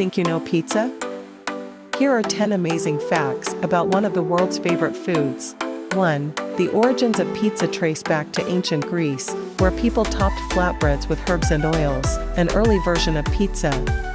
think you know pizza? Here are 10 amazing facts about one of the world's favorite foods. 1. The origins of pizza trace back to ancient Greece, where people topped flatbreads with herbs and oils, an early version of pizza.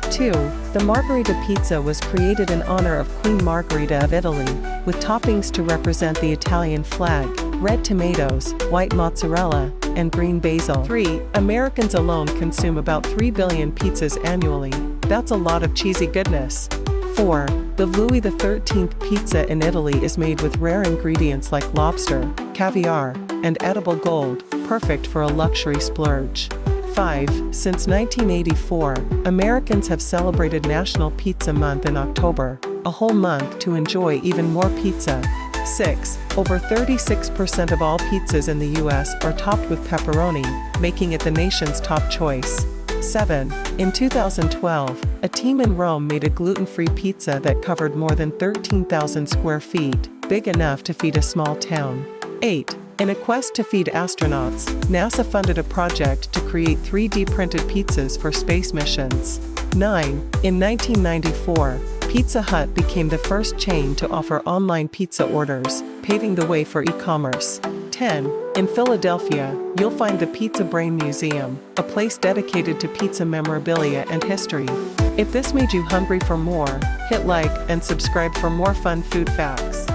2. The Margherita pizza was created in honor of Queen Margherita of Italy, with toppings to represent the Italian flag, red tomatoes, white mozzarella, and green basil. 3. Americans alone consume about 3 billion pizzas annually. That's a lot of cheesy goodness. 4. The Louis XIII pizza in Italy is made with rare ingredients like lobster, caviar, and edible gold, perfect for a luxury splurge. 5. Since 1984, Americans have celebrated National Pizza Month in October, a whole month to enjoy even more pizza. 6. Over 36% of all pizzas in the US are topped with pepperoni, making it the nation's top choice. 7. In 2012, a team in Rome made a gluten-free pizza that covered more than 13,000 square feet, big enough to feed a small town. 8. In a quest to feed astronauts, NASA funded a project to create 3D printed pizzas for space missions. 9. In 1994, Pizza Hut became the first chain to offer online pizza orders, paving the way for e-commerce. 10. In Philadelphia, you'll find the Pizza Brain Museum, a place dedicated to pizza memorabilia and history. If this made you hungry for more, hit like and subscribe for more fun food facts.